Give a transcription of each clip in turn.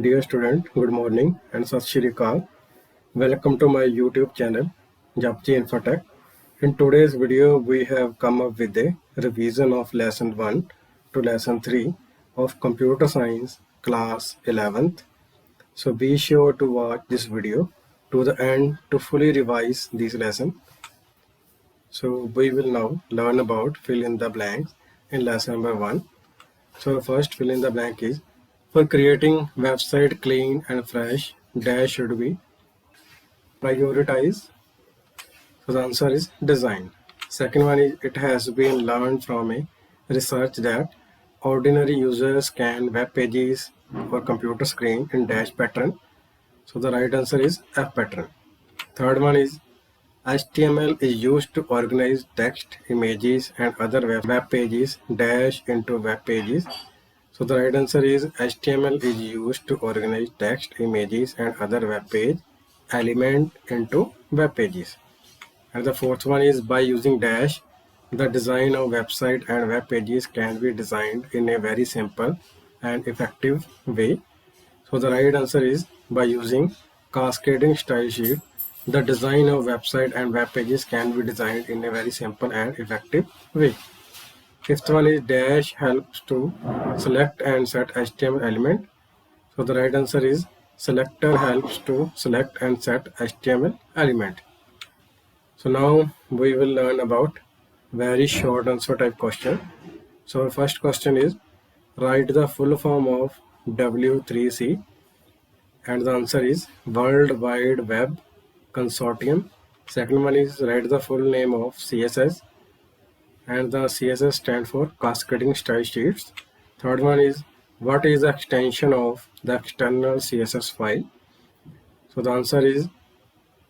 Dear student, good morning and Sat Shri Akal. Welcome to my YouTube channel, Japji Infotech. In today's video, we have come up with a revision of lesson 1 to lesson 3 of Computer Science class 11th. So be sure to watch this video to the end to fully revise this lesson. So we will now learn about fill in the blanks in lesson number 1. So first fill in the blank is for creating website clean and fresh dash should be prioritize. So the answer is design. Second one is it has been learned from a research that ordinary users scan web pages or computer screen in dash pattern. So the right answer is F pattern. Third one is HTML is used to organize text, images and other web pages dash into web pages. So the right answer is HTML is used to organize text, images and other web page element into web pages. And the fourth one is by using dash, the design of website and web pages can be designed in a very simple and effective way. So the right answer is by using cascading style sheet, the design of website and web pages can be designed in a very simple and effective way. Fifth one is dash helps to select and set HTML element. So the right answer is selector helps to select and set HTML element. So now we will learn about very short answer type question. So first question is write the full form of W3C and the answer is World Wide Web Consortium. Second one is write the full name of CSS and the CSS stand for cascading style sheets. Third one is what is the extension of the external CSS file. So the answer is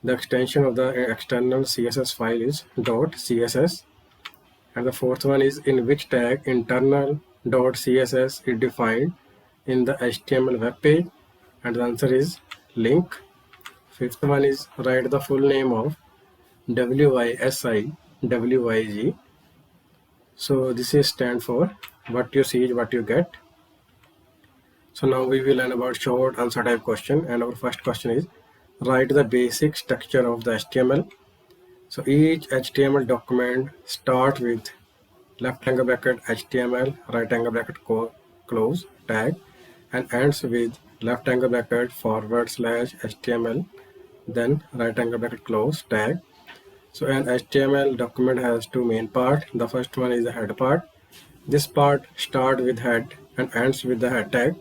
the extension of the external CSS file is .css. And the fourth one is in which tag internal .css is defined in the HTML web page. And the answer is link. Fifth one is write the full name of WYSI. So this is stand for what you see is what you get. So now we will learn about short answer type question, and our first question is write the basic structure of the HTML. So each HTML document starts with left angle bracket HTML right angle bracket close tag and ends with left angle bracket forward slash HTML then right angle bracket close tag. So an HTML document has two main parts. The first one is the head part. This part starts with head and ends with the head tag.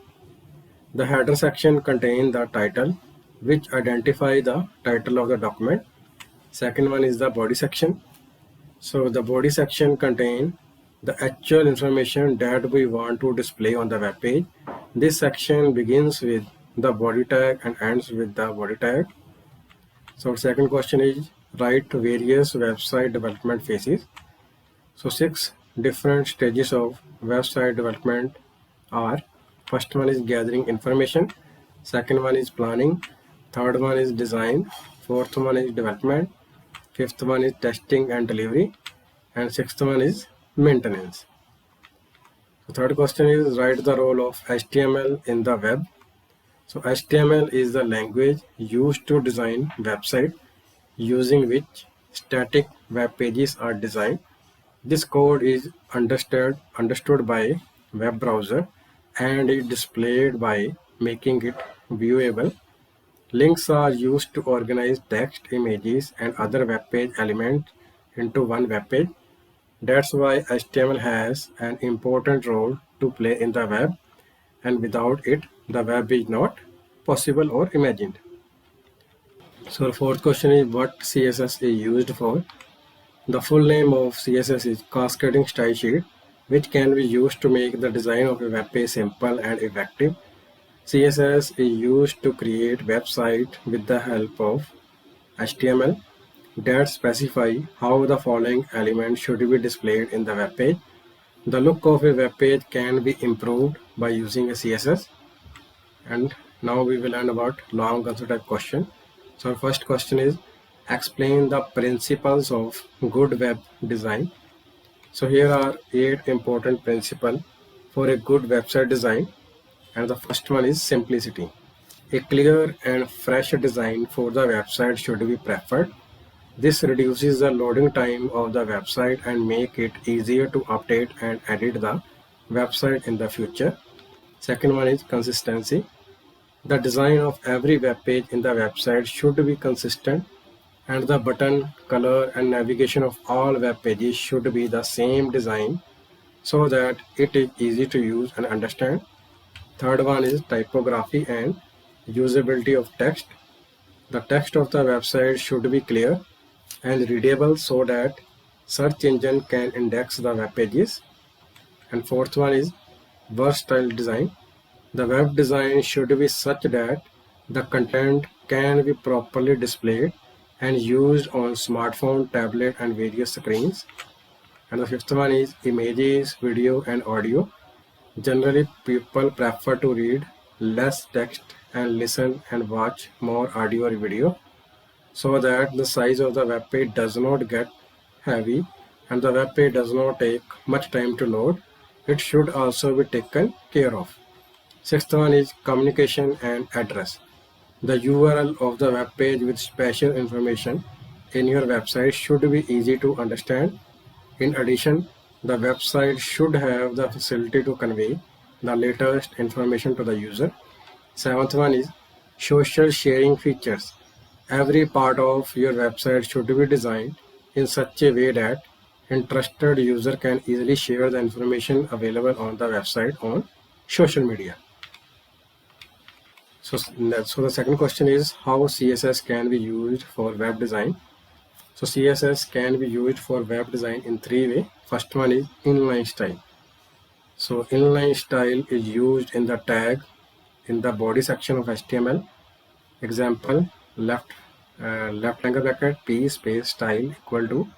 The header section contains the title, which identify the title of the document. Second one is the body section. So the body section contains the actual information that we want to display on the web page. This section begins with the body tag and ends with the body tag. So second question is write various website development phases. So 6 different stages of website development are: first one is gathering information, second one is planning, third one is design, fourth one is development, fifth one is testing and delivery, and sixth one is maintenance. The third question is write the role of HTML in the web. So HTML is the language used to design website using which static web pages are designed. This code is understood by web browser and is displayed by making it viewable. Links are used to organize text, images, and other web page elements into one web page. That's why HTML has an important role to play in the web, and without it, the web is not possible or imagined. So the fourth question is what CSS is used for. The full name of CSS is cascading style sheet, which can be used to make the design of a web page simple and effective. CSS is used to create website with the help of HTML that specify how the following elements should be displayed in the web page. The look of a web page can be improved by using a CSS. And now we will learn about long answer type question. So our first question is explain the principles of good web design. So here are 8 important principles for a good website design. And the first one is simplicity. A clear and fresh design for the website should be preferred. This reduces the loading time of the website and make it easier to update and edit the website in the future. Second one is consistency. The design of every web page in the website should be consistent, and the button, color, and navigation of all web pages should be the same design so that it is easy to use and understand. Third one is typography and usability of text. The text of the website should be clear and readable so that search engine can index the web pages. And fourth one is versatile design. The web design should be such that the content can be properly displayed and used on smartphone, tablet, and various screens. And the fifth one is images, video, and audio. Generally, people prefer to read less text and listen and watch more audio or video so that the size of the web page does not get heavy and the web page does not take much time to load. It should also be taken care of. Sixth one is communication and address. The URL of the web page with special information in your website should be easy to understand. In addition, the website should have the facility to convey the latest information to the user. Seventh one is social sharing features. Every part of your website should be designed in such a way that interested user can easily share the information available on the website on social media. So the second question is how CSS can be used for web design. So CSS can be used for web design in three ways. First one is inline style. So inline style is used in the tag in the body section of HTML. Example, left angle bracket p space style equal to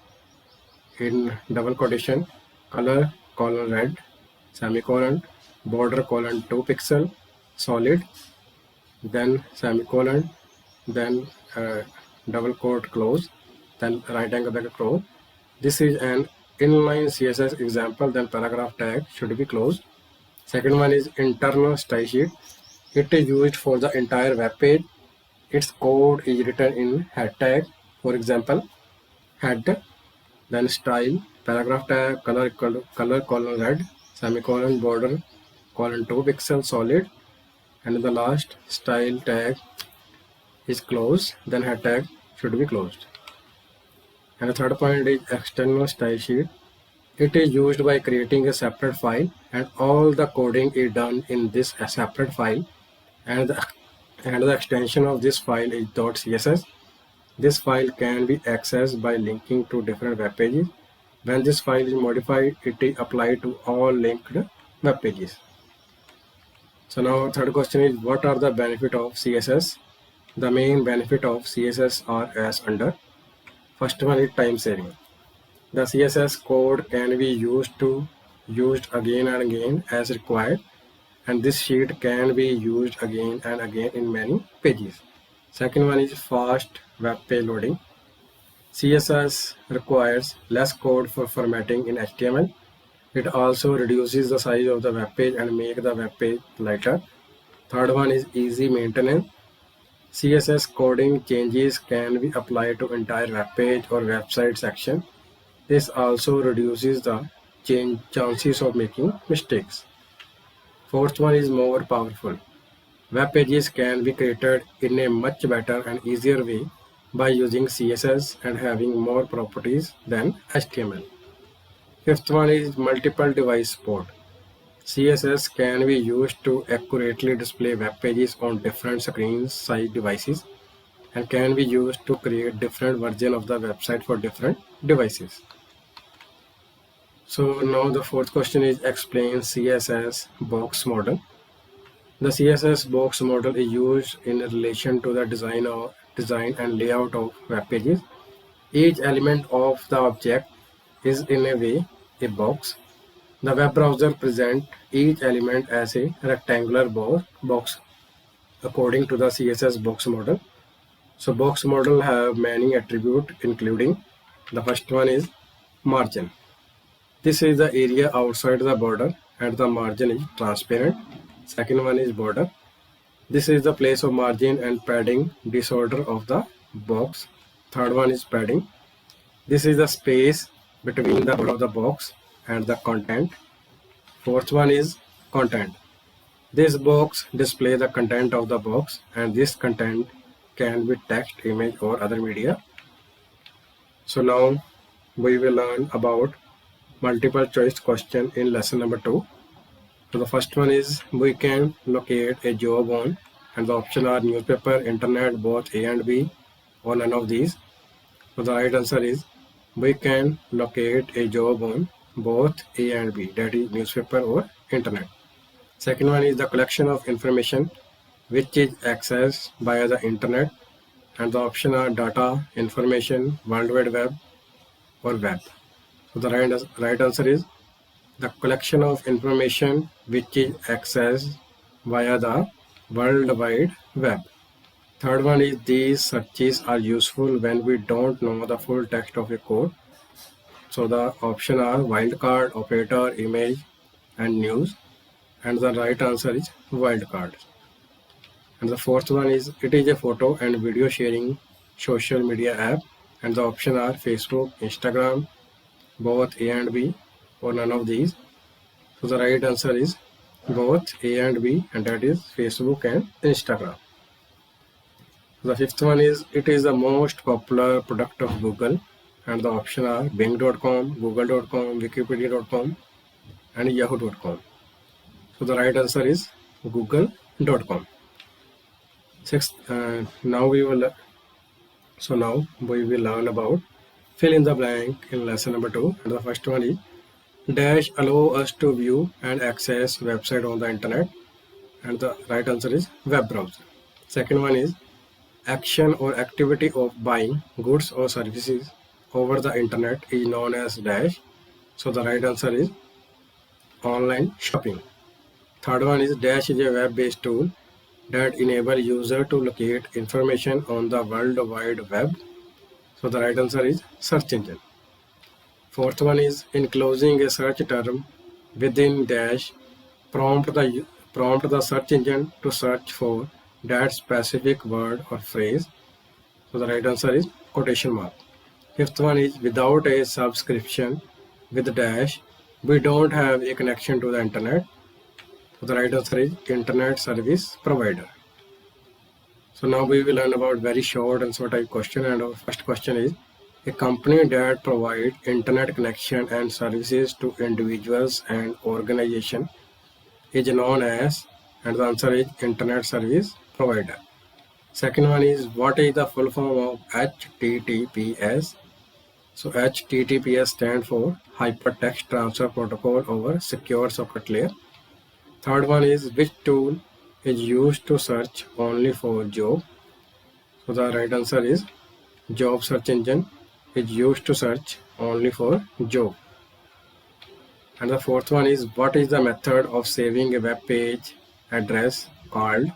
in double quotation color colon red semicolon border colon 2 pixel solid then semicolon then double quote close then right angle bracket close. This is an inline CSS example. Then paragraph tag should be closed. Second one is internal style sheet. It is used for the entire web page. Its code is written in head tag. For example, head, then style, paragraph tag, color equal to color colon red, semicolon border colon 2 pixel solid, and the last style tag is closed. Then head tag should be closed. And the third point is external style sheet. It is used by creating a separate file, and all the coding is done in this separate file, and the extension of this file is .css. This file can be accessed by linking to different web pages. When this file is modified, it is applied to all linked web pages. So now third question is what are the benefits of CSS? The main benefit of CSS are as under. First one is time saving. The CSS code can be used again and again as required, and this sheet can be used again and again in many pages. Second one is fast web page loading. CSS requires less code for formatting in HTML. It also reduces the size of the web page and make the web page lighter. Third one is easy maintenance. CSS coding changes can be applied to entire web page or website section. This also reduces the chances of making mistakes. Fourth one is more powerful. Web pages can be created in a much better and easier way by using CSS and having more properties than HTML. Fifth one is multiple device support. CSS can be used to accurately display web pages on different screen size devices and can be used to create different versions of the website for different devices. So now the fourth question is explain CSS box model. The CSS box model is used in relation to the design and layout of web pages. Each element of the object is in a way a box. The web browser presents each element as a rectangular box according to the CSS box model. So box model have many attributes including the first one is margin. This is the area outside the border and the margin is transparent. Second one is border. This is the place of margin and padding disorder of the box. Third one is padding. This is the space between the border of the box and the content. Fourth one is content. This box displays the content of the box, and this content can be text, image, or other media. So now we will learn about multiple choice question in lesson number 2. So the first one is we can locate a job on, and the option are newspaper, internet, both A and B, or none of these. So the right answer is we can locate a job on both A and B, that is newspaper or internet. Second one is the collection of information which is accessed via the internet, and the option are data, information, World Wide Web, or web. So the right answer is the collection of information which is accessed via the World Wide Web. Third one is these searches are useful when we don't know the full text of a code. So the option are wildcard, operator, image, and news. And the right answer is wildcard. And the fourth one is it is a photo and video sharing social media app, and the option are Facebook, Instagram, both A and B, or none of these. So the right answer is both A and B, and that is Facebook and Instagram. The fifth one is it is the most popular product of Google, and the option are Bing.com, Google.com, Wikipedia.com, and Yahoo.com. So the right answer is Google.com. Sixth, now we will learn about fill in the blank in lesson number 2. And the first one is dash allow us to view and access website on the internet, and the right answer is web browser. Second one is action or activity of buying goods or services over the internet is known as dash. So the right answer is online shopping. Third one is dash is a web-based tool that enable user to locate information on the World Wide Web. So the right answer is search engine. Fourth one is enclosing a search term within dash prompt the search engine to search for that specific word or phrase. So the right answer is quotation mark. Fifth one is without a subscription with dash we don't have a connection to the internet. So the right answer is internet service provider. So now we will learn about very short answer type question, and our first question is a company that provides internet connection and services to individuals and organizations is known as, and the answer is internet service provider. Second one is what is the full form of HTTPS? So HTTPS stands for Hypertext Transfer Protocol over Secure Socket Layer. Third one is which tool is used to search only for job? So the right answer is job search engine is used to search only for job. And the fourth one is what is the method of saving a web page address called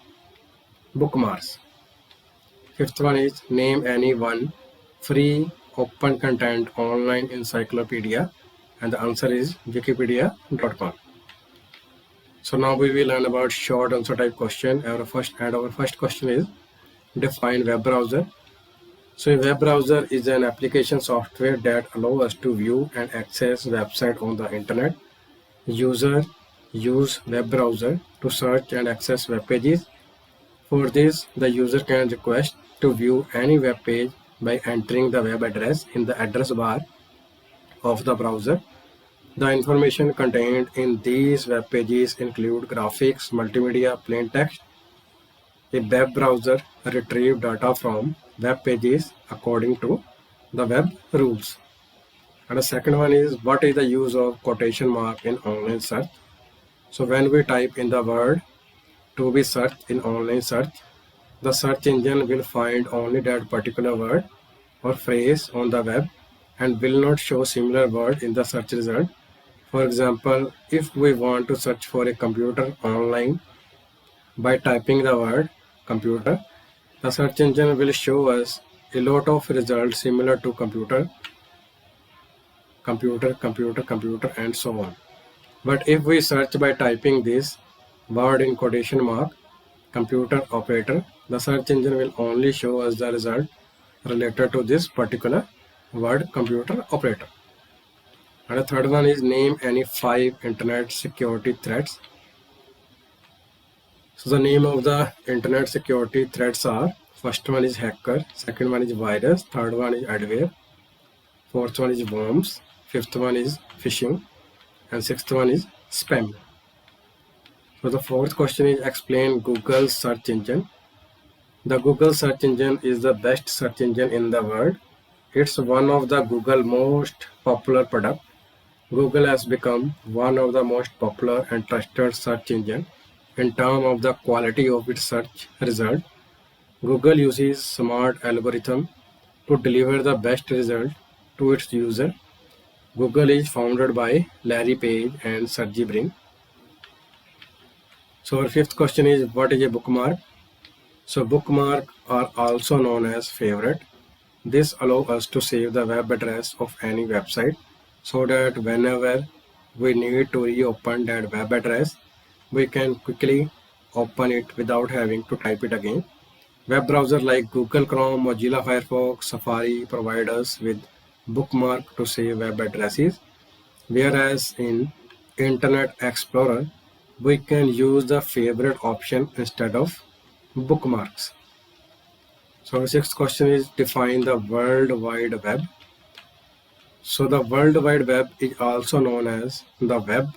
bookmarks? Fifth one is name any one free open content online encyclopedia, and the answer is wikipedia.com. So now we will learn about short answer type question. Our first question is define web browser. So a web browser is an application software that allows us to view and access website on the internet. User use web browser to search and access web pages. For this, the user can request to view any web page by entering the web address in the address bar of the browser. The information contained in these web pages include graphics, multimedia, plain text. A web browser retrieves data from web pages according to the web rules. And the second one is what is the use of quotation mark in online search? So when we type in the word to be searched in online search, the search engine will find only that particular word or phrase on the web and will not show similar word in the search result. For example, if we want to search for a computer online by typing the word computer, the search engine will show us a lot of results similar to computer, and so on. But if we search by typing this word in quotation mark, computer operator. The search engine will only show us the result related to this particular word, computer operator. And the third one is name any 5 internet security threats. So the name of the internet security threats are: first one is hacker, second one is virus, third one is adware, fourth one is worms, fifth one is phishing, and sixth one is spam. So the fourth question is explain Google search engine. The Google search engine is the best search engine in the world. It's one of the Google most popular product. Google has become one of the most popular and trusted search engine in terms of the quality of its search result. Google uses smart algorithm to deliver the best result to its user. Google is founded by Larry Page and Sergey Brin. So our fifth question is what is a bookmark? So bookmark are also known as favorite. This allows us to save the web address of any website so that whenever we need to reopen that web address, we can quickly open it without having to type it again. Web browsers like Google Chrome, Mozilla Firefox, Safari provide us with bookmark to save web addresses, whereas in Internet Explorer, we can use the favorite option instead of bookmarks. So the sixth question is define the World Wide Web. So the World Wide Web is also known as the web.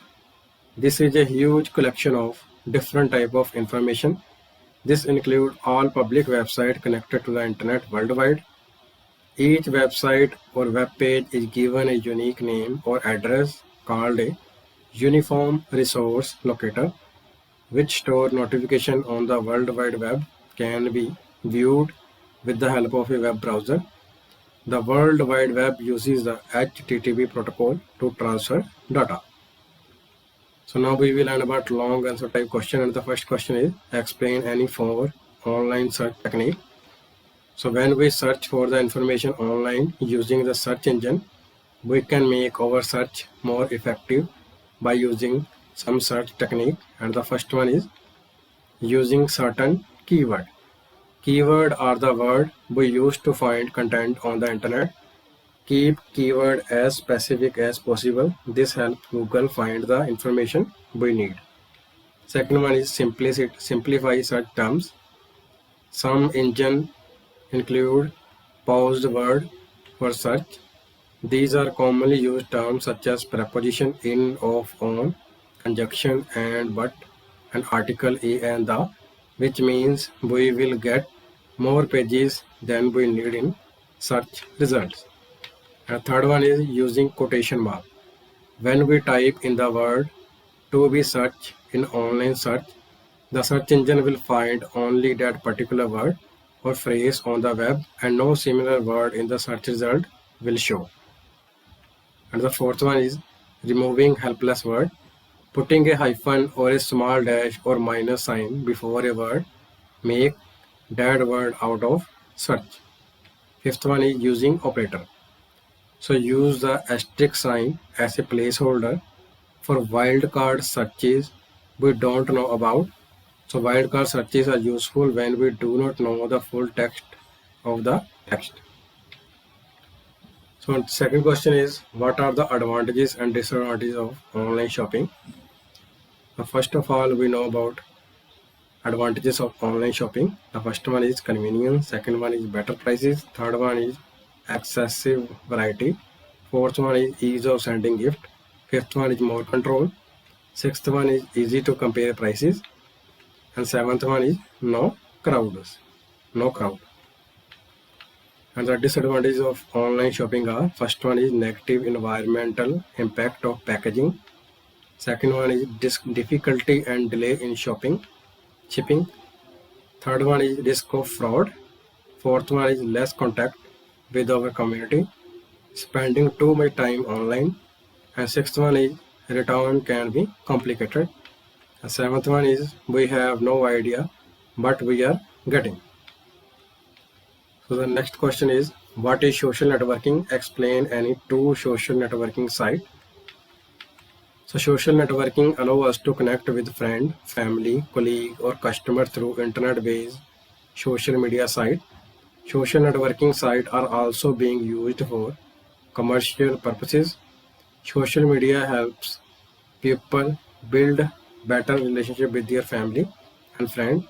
This is a huge collection of different type of information. This includes all public websites connected to the internet worldwide. Each website or web page is given a unique name or address called a uniform resource locator, which store notification on the World Wide Web can be viewed with the help of a web browser. The World Wide Web uses the HTTP protocol to transfer data. So now we will learn about long answer type question, and the first question is explain any 4 online search technique. So when we search for the information online using the search engine, we can make our search more effective by using some search technique, and the first one is using certain keyword. Keyword are the word we use to find content on the internet. Keep keyword as specific as possible. This helps Google find the information we need. Second one is simplify search terms. Some engine include paused word for search. These are commonly used terms such as preposition in, of, on, conjunction and, but, and article a and the, which means we will get more pages than we need in search results. And third one is using quotation mark. When we type in the word to be searched in online search, the search engine will find only that particular word or phrase on the web, and no similar word in the search result will show. And the fourth one is removing helpless word. Putting a hyphen or a small dash or minus sign before a word make that word out of search. Fifth one is using operator. So use the asterisk sign as a placeholder for wildcard searches we don't know about. So wildcard searches are useful when we do not know the full text of the text. So the second question is what are the advantages and disadvantages of online shopping? First of all, we know about advantages of online shopping. The first one is convenience, second one is better prices, third one is excessive variety, fourth one is ease of sending gift, fifth one is more control, sixth one is easy to compare prices, and seventh one is no crowd. And the disadvantages of online shopping are: first one is negative environmental impact of packaging, second one is difficulty and delay in shipping, third one is risk of fraud, fourth one is less contact with our community, spending too much time online, and sixth one is return can be complicated, and seventh one is we have no idea what we are getting. So the next question is what is social networking? Explain any 2 social networking site. So social networking allows us to connect with friend, family, colleague, or customer through internet-based social media site. Social networking sites are also being used for commercial purposes. Social media helps people build better relationship with their family and friends.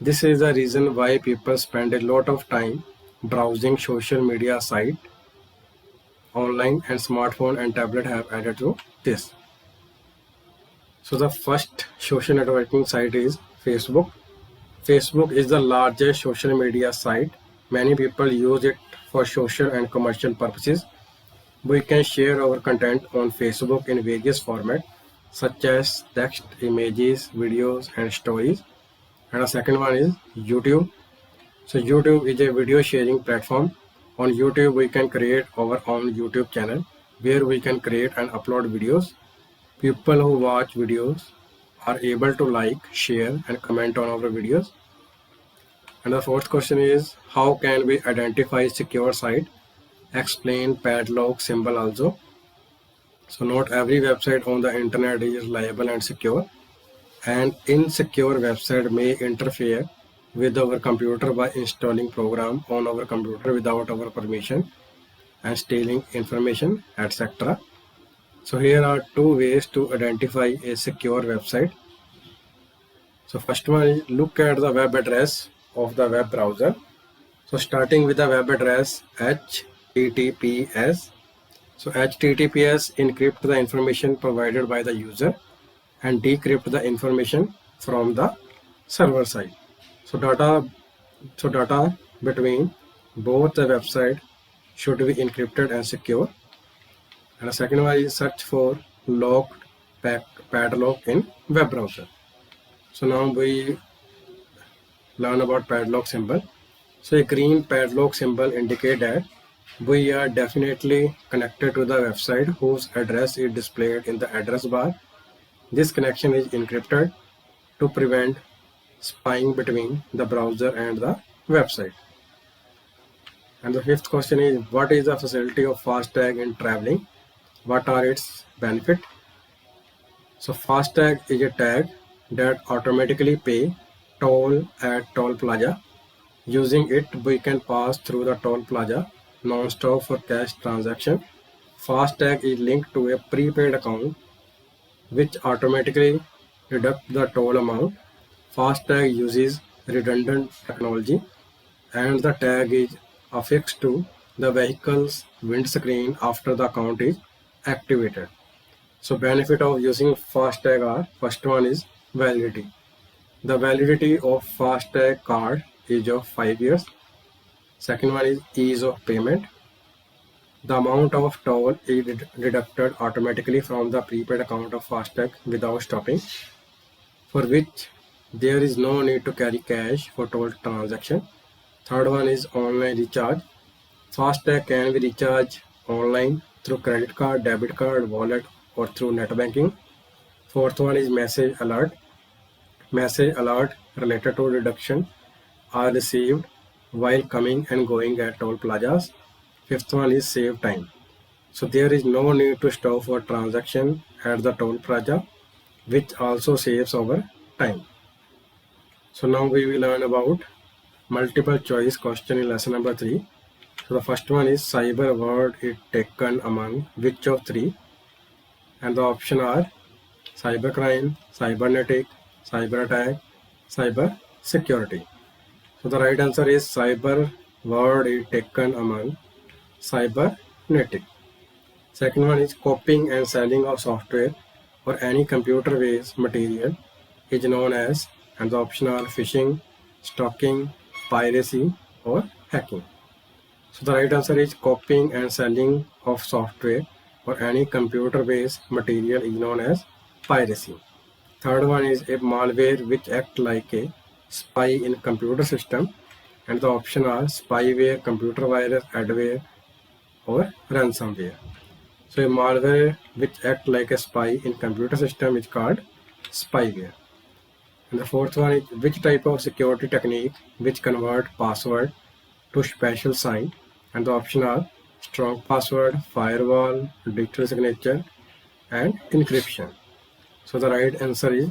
This is the reason why people spend a lot of time browsing social media site online, and smartphone and tablet have added to this. So the first social networking site is Facebook. Facebook is the largest social media site. Many people use it for social and commercial purposes. We can share our content on Facebook in various formats such as text, images, videos, and stories. And the second one is YouTube. So YouTube is a video sharing platform. On YouTube, we can create our own YouTube channel where we can create and upload videos. People who watch videos are able to like, share, and comment on our videos. And the fourth question is, how can we identify secure site? Explain padlock symbol also. So not every website on the internet is reliable and secure. An insecure website may interfere with our computer by installing program on our computer without our permission and stealing information, etc. So here are two ways to identify a secure website. So first one is look at the web address of the web browser. So starting with the web address HTTPS. So HTTPS encrypt the information provided by the user and decrypt the information from the server side. So data between both the website should be encrypted and secure. And the second one is search for locked padlock in web browser. So now we learn about padlock symbol. So a green padlock symbol indicate that we are definitely connected to the website whose address is displayed in the address bar. This connection is encrypted to prevent spying between the browser and the website. And the fifth question is, what is the facility of FASTag in traveling? What are its benefits? So FASTag is a tag that automatically pay toll at toll plaza. Using it, we can pass through the toll plaza non-stop for cash transaction. FASTag is linked to a prepaid account which automatically deduct the toll amount. FASTag uses redundant technology and the tag is affixed to the vehicle's windscreen after the account is activated. So benefit of using FASTag are, first one is validity. The validity of FASTag card is of 5 years. Second one is ease of payment. The amount of toll is deducted automatically from the prepaid account of FASTag without stopping, for which there is no need to carry cash for toll transaction. Third one is online recharge. FASTag can be recharged online through credit card, debit card, wallet, or through net banking. Fourth one is message alert. Message alert related to deduction are received while coming and going at toll plazas. Fifth one is save time. So there is no need to stop for transaction at the toll plaza, which also saves our time. So now we will learn about multiple choice question in lesson number 3. So the first one is cyber word is taken among which of three? And the option are cybercrime, cybernetic, cyber attack, cyber security. So the right answer is cyber word is taken among cybernetic. Second one is copying and selling of software or any computer-based material is known as, and the option are phishing, stalking, piracy, or hacking. So the right answer is copying and selling of software or any computer-based material is known as piracy. Third one is a malware which act like a spy in computer system, and the option are spyware, computer virus, adware, or ransomware. So a malware which act like a spy in computer system is called spyware. And the fourth one is which type of security technique which convert password to special sign, and the option are strong password, firewall, digital signature, and encryption. So the right answer is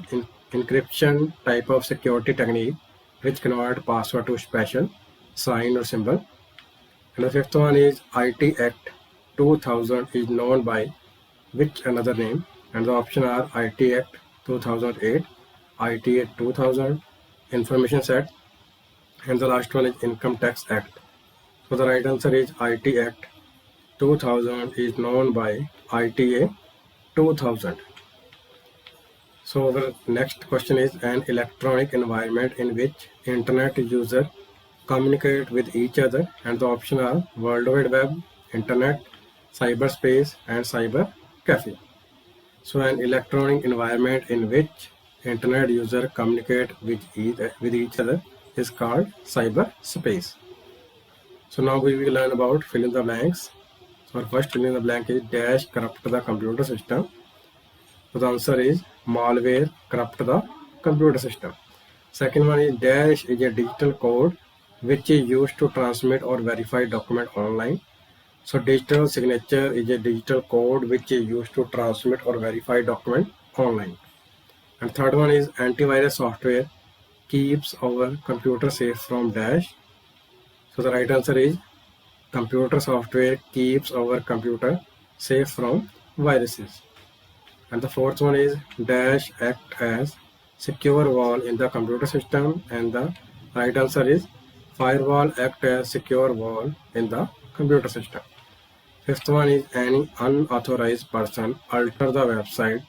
encryption type of security technique which convert password to special sign or symbol. And the fifth one is IT Act 2000 is known by which another name? And the option are IT Act 2008, IT Act 2000, Information Act, and the last one is Income Tax Act. So the right answer is IT Act 2000 is known by ITA 2000. So our next question is an electronic environment in which internet users communicate with each other, and the option are World Wide Web, Internet, cyberspace, and cyber cafe. So an electronic environment in which internet users communicate with each other is called cyberspace. So now we will learn about fill in the blanks. So our first fill in the blank is dash corrupt the computer system. So the answer is malware corrupt the computer system. Second one is dash is a digital code which is used to transmit or verify document online. So digital signature is a digital code which is used to transmit or verify document online. And third one is antivirus software keeps our computer safe from dash. So the right answer is computer software keeps our computer safe from viruses. And the fourth one is dash act as secure wall in the computer system, and the right answer is firewall act as secure wall in the computer system. Fifth one is any unauthorized person alter the website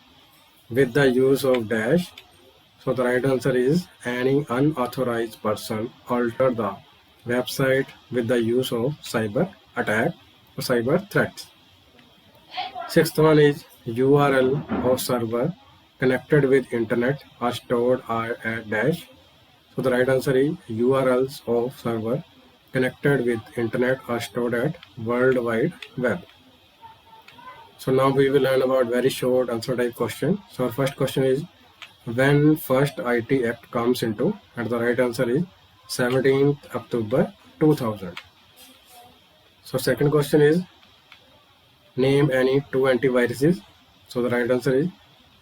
with the use of dash. So the right answer is any unauthorized person alter the website with the use of cyber attack or cyber threats. Sixth one is URL of server connected with internet are stored at dash. So the right answer is URLs of server connected with internet are stored at World Wide Web. So now we will learn about very short answer type question. So our first question is when first IT Act comes into, and the right answer is 17th October 2000. So second question is name any two antiviruses. So the right answer is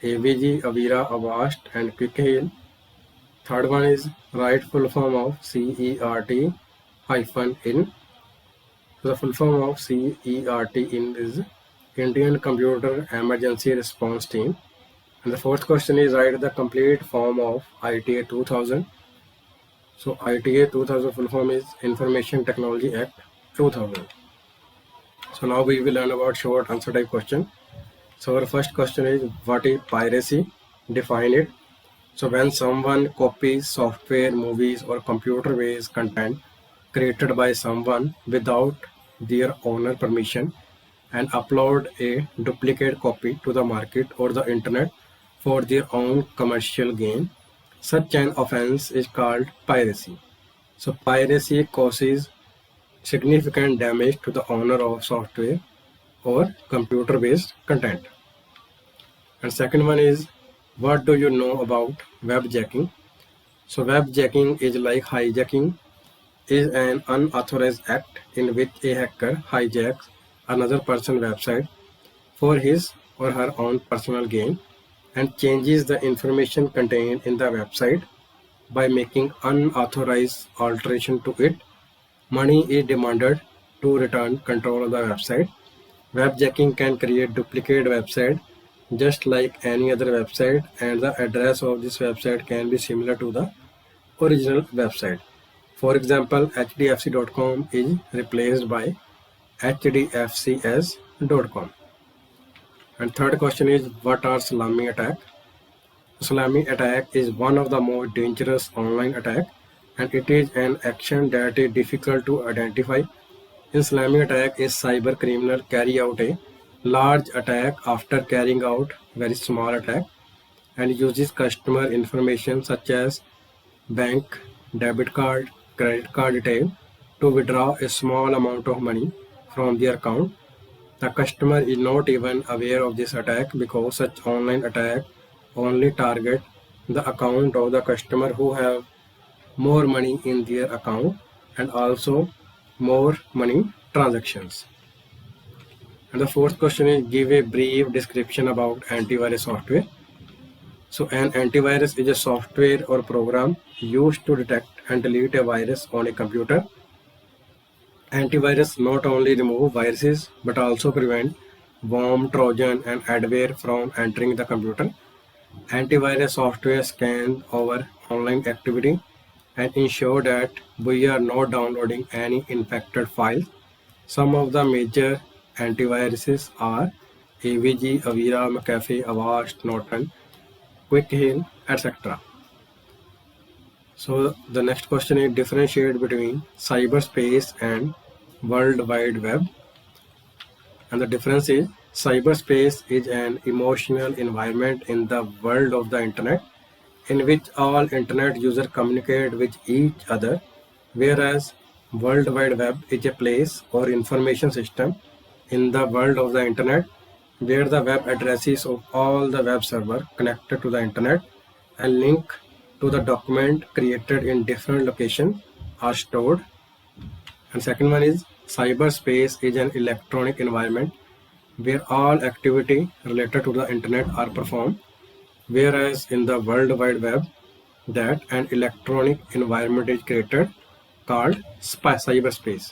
AVG, Avira, Avast, and Quickheal. Third one is write full form of CERT hyphen in. So the full form of CERT in is Indian Computer Emergency Response Team. And the fourth question is write the complete form of ITA 2000. So ITA 2000 full form is Information Technology Act 2000. So now we will learn about short answer type question. So our first question is what is piracy? Define it. So when someone copies software, movies, or computer-based content created by someone without their owner permission and upload a duplicate copy to the market or the internet for their own commercial gain, such an offense is called piracy. So piracy causes significant damage to the owner of software or computer-based content. And second one is what do you know about webjacking? So webjacking is like hijacking, is an unauthorized act in which a hacker hijacks another person's website for his or her own personal gain and changes the information contained in the website by making unauthorized alteration to it. Money is demanded to return control of the website. Webjacking can create duplicate website just like any other website, and the address of this website can be similar to the original website. For example, hdfc.com is replaced by hdfcs.com. And third question is what are salami attack? Salami attack is one of the most dangerous online attack, and it is an action that is difficult to identify. In salami attack, a cyber criminal carry out a large attack after carrying out very small attack and uses customer information such as bank, debit card, credit card detail to withdraw a small amount of money from their account. The customer is not even aware of this attack because such online attack only target the account of the customer who have more money in their account and also more money transactions. And the fourth question is give a brief description about antivirus software. So an antivirus is a software or program used to detect and delete a virus on a computer. Antivirus not only remove viruses but also prevent worm, trojan and adware from entering the computer. Antivirus software scan our online activity and ensure that we are not downloading any infected files. Some of the major antiviruses are AVG, Avira, McAfee, Avast, Norton, Quick etc. So the next question is differentiate between cyberspace and World Wide Web. And the difference is cyberspace is an emotional environment in the world of the internet in which all internet users communicate with each other, whereas World Wide Web is a place or information system in the world of the internet where the web addresses of all the web servers connected to the internet and link to the document created in different locations are stored. And second one is cyberspace is an electronic environment where all activity related to the internet are performed, whereas in the World Wide Web that an electronic environment is created called cyberspace.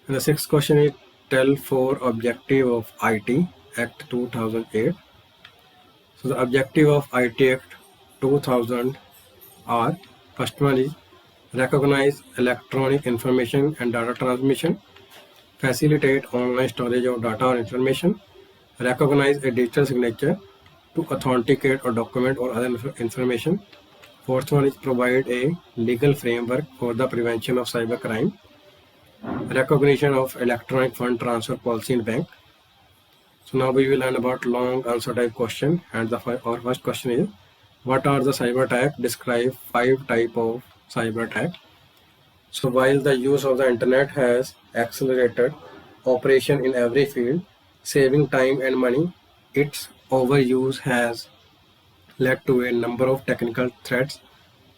And the sixth question is tell four objective of IT Act 2008. So the objective of IT Act 2000 are first one is recognize electronic information and data transmission, facilitate online storage of data or information, recognize a digital signature to authenticate or document or other information. Fourth one is provide a legal framework for the prevention of cybercrime, recognition of electronic fund transfer policy in bank. So now we will learn about long answer type question, and our first question is what are the cyber attack? Describe 5 type of cyber attack. So while the use of the internet has accelerated operation in every field, saving time and money, its overuse has led to a number of technical threats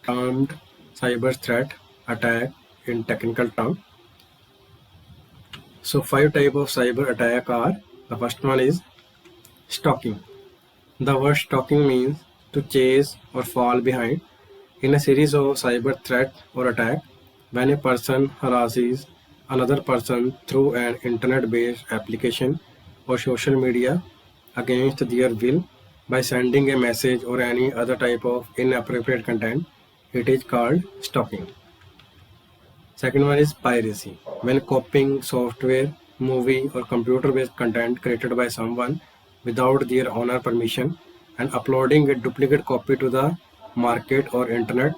termed cyber threat attack in technical term. So 5 type of cyber attack are, the first one is stalking. The word stalking means to chase or fall behind. In a series of cyber threat or attack, when a person harasses another person through an internet-based application or social media against their will by sending a message or any other type of inappropriate content, it is called stalking. Second one is piracy. When copying software, movie or computer-based content created by someone without their owner permission and uploading a duplicate copy to the market or internet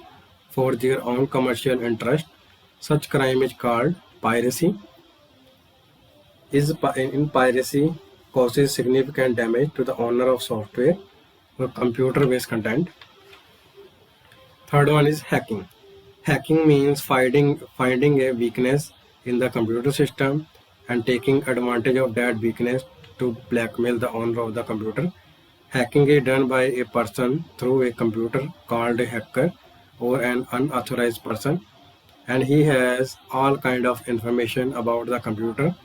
for their own commercial interest, such crime is called piracy. In piracy causes significant damage to the owner of software or computer-based content. Third one is hacking. Hacking means finding a weakness in the computer system and taking advantage of that weakness to blackmail the owner of the computer. Hacking is done by a person through a computer called a hacker or an unauthorized person, and he has all kind of information about the computer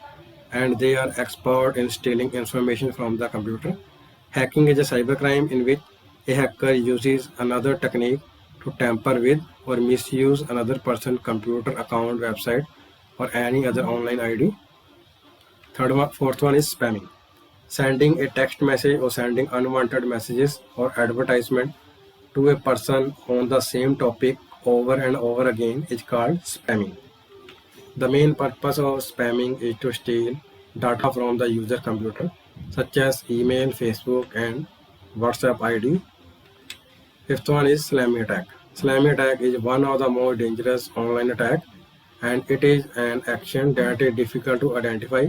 and they are expert in stealing information from the computer. Hacking is a cybercrime in which a hacker uses another technique to tamper with or misuse another person's computer account, website or any other online ID. Fourth one is spamming. Sending a text message or sending unwanted messages or advertisement to a person on the same topic over and over again is called spamming. The main purpose of spamming is to steal data from the user computer, such as email, Facebook, and WhatsApp ID. Fifth one is slamming attack. Slamming attack is one of the most dangerous online attacks, and it is an action that is difficult to identify.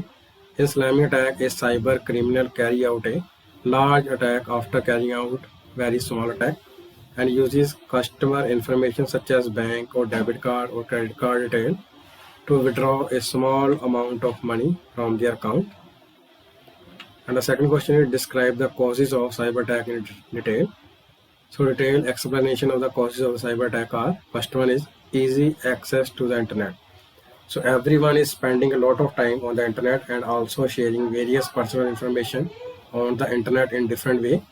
In slamming attack, a cyber criminal carry out a large attack after carrying out very small attack and uses customer information such as bank or debit card or credit card detail to withdraw a small amount of money from their account. And the second question is describe the causes of cyber attack in detail. So detailed explanation of the causes of cyber attack are, first one is easy access to the internet. So everyone is spending a lot of time on the internet and also sharing various personal information on the internet in different way.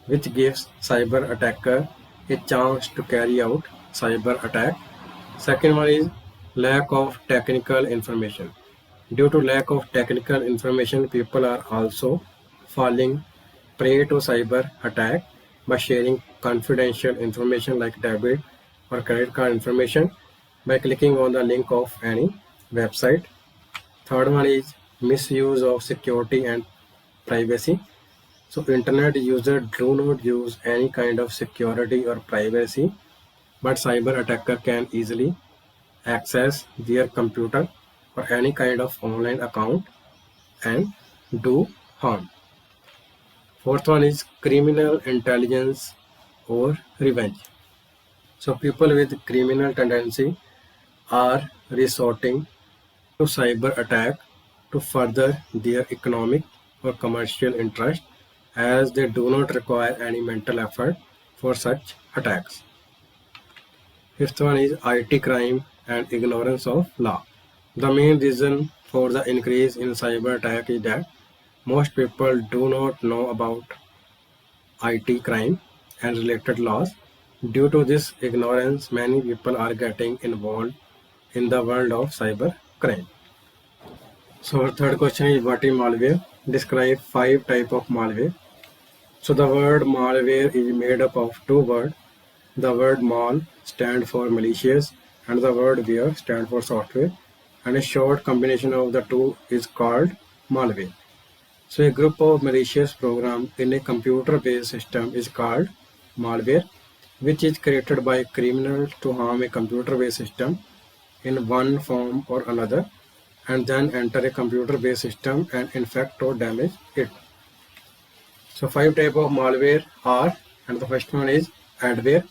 which gives cyber attacker a chance to carry out cyber attack. Second one is lack of technical information. Due to lack of technical information, people are also falling prey to cyber attack by sharing confidential information like debit or credit card information by clicking on the link of any website. Third one is misuse of security and privacy. So internet users do not use any kind of security or privacy, but cyber attacker can easily access their computer or any kind of online account and do harm. Fourth one is criminal intelligence or revenge. So people with criminal tendency are resorting to cyber attack to further their economic or commercial interest, as they do not require any mental effort for such attacks. Fifth one is IT crime and ignorance of law. The main reason for the increase in cyber attack is that most people do not know about IT crime and related laws. Due to this ignorance, many people are getting involved in the world of cyber crime. So our third question is, what is malware? Describe 5 types of malware. So the word malware is made up of 2 words. The word mal stands for malicious and the word ware stands for software, and a short combination of the two is called malware. So a group of malicious programs in a computer-based system is called malware, which is created by criminals to harm a computer-based system in one form or another, and then enter a computer-based system and infect or damage it. So 5 types of malware are, and the first one is adware.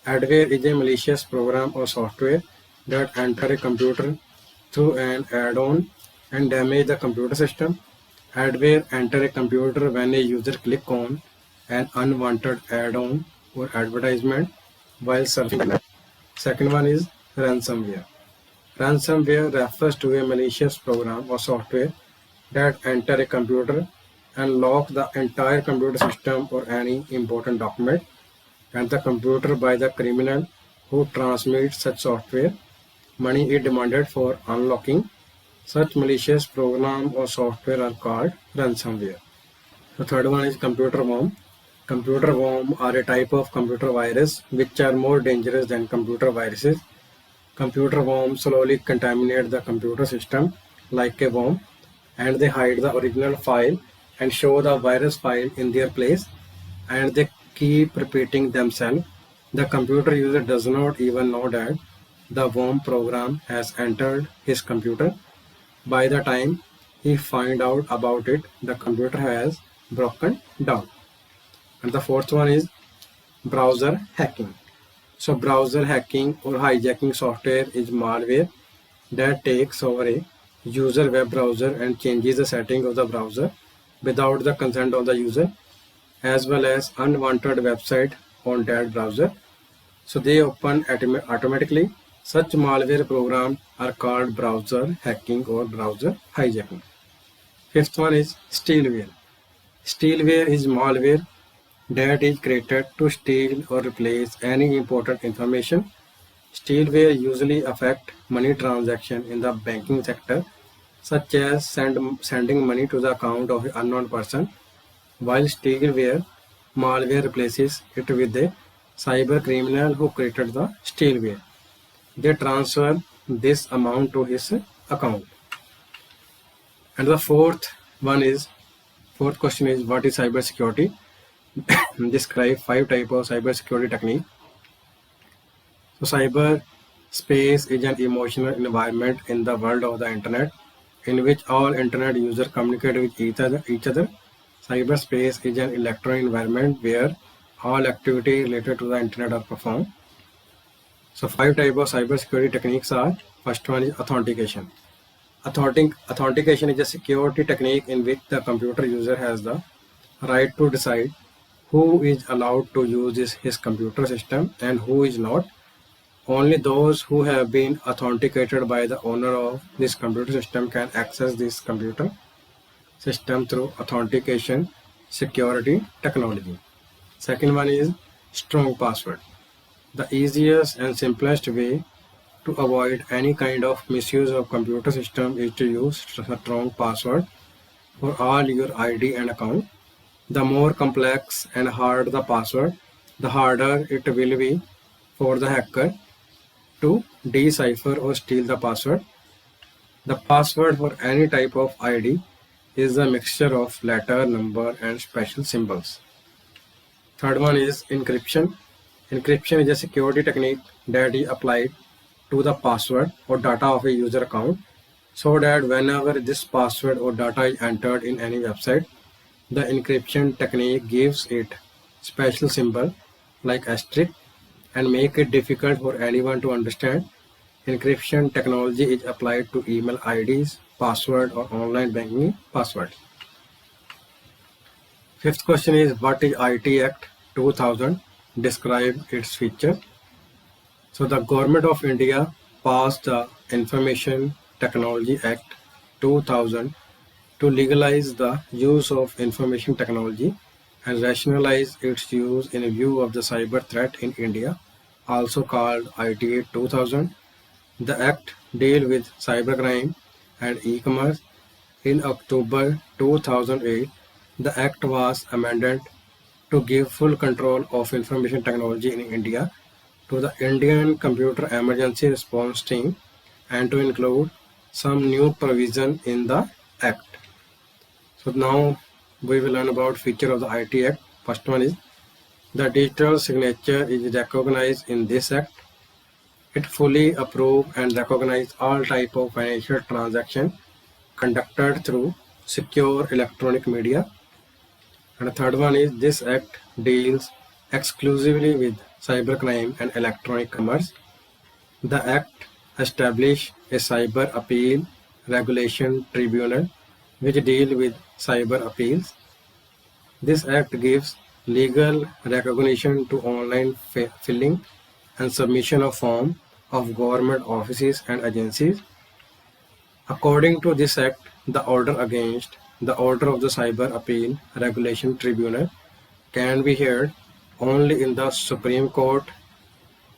Adware is a malicious program or software that enter a computer through an add-on and damage the computer system. Adware enter a computer when a user click on an unwanted add-on or advertisement while surfing the net. Second one is ransomware. Ransomware refers to a malicious program or software that enter a computer and lock the entire computer system or any important document and the computer by the criminal who transmits such software. Money is demanded for unlocking such malicious program or software are called ransomware. The third one is computer worm. Computer worm are a type of computer virus which are more dangerous than computer viruses. Computer worms slowly contaminate the computer system like a worm, and they hide the original file and show the virus file in their place, and they keep repeating themselves. The computer user does not even know that the worm program has entered his computer. By the time he finds out about it, the computer has broken down. And the fourth one is browser hacking. So browser hacking or hijacking software is malware that takes over a user web browser and changes the setting of the browser without the consent of the user, as well as unwanted website on that browser. So they open automatically. Such malware programs are called browser hacking or browser hijacking. Fifth one is stealware. Stealware is malware that is created to steal or replace any important information. Stealware usually affect money transaction in the banking sector, such as sending money to the account of an unknown person, while stealware malware replaces it with a cyber criminal who created the stealware. They transfer this amount to his account. And the fourth question is, what is cybersecurity? Describe 5 types of cybersecurity technique. So cyber space is an emotional environment in the world of the internet in which all internet users communicate with each other. Cyberspace is an electronic environment where all activity related to the internet are performed. So 5 types of cybersecurity techniques are, first one is authentication. Authentication is a security technique in which the computer user has the right to decide who is allowed to use his computer system and who is not. Only those who have been authenticated by the owner of this computer system can access this computer system through authentication security technology. Second one is strong password. The easiest and simplest way to avoid any kind of misuse of computer system is to use a strong password for all your ID and account. The more complex and hard the password, the harder it will be for the hacker to decipher or steal the password. The password for any type of ID is a mixture of letter, number, and special symbols. Third one is encryption. Encryption is a security technique that is applied to the password or data of a user account so that whenever this password or data is entered in any website, the encryption technique gives it special symbol like asterisk and make it difficult for anyone to understand. Encryption technology is applied to email IDs, password or online banking passwords. Fifth question is what is IT Act 2000? Describe its feature. So the Government of India passed the Information Technology Act 2000 to legalize the use of information technology and rationalize its use in view of the cyber threat in India, also called IT Act 2000. The act deals with cybercrime and e-commerce. In October 2008, the act was amended to give full control of information technology in India to the Indian Computer Emergency Response Team and to include some new provision in the act. So now we will learn about feature of the IT Act. First one is the digital signature is recognized in this act. It fully approve and recognize all type of financial transaction conducted through secure electronic media. And the third one is this act deals exclusively with cybercrime and electronic commerce. The act established a cyber appeal regulation tribunal which deal with cyber appeals. This act gives legal recognition to online filling and submission of form of government offices and agencies. According to this act, the order against the order of the Cyber Appeal Regulation Tribunal can be heard only in the Supreme Court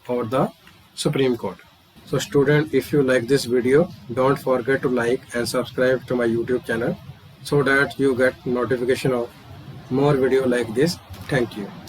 or the Supreme Court. So student, if you like this video, don't forget to like and subscribe to my YouTube channel so that you get notification of more video like this. Thank you.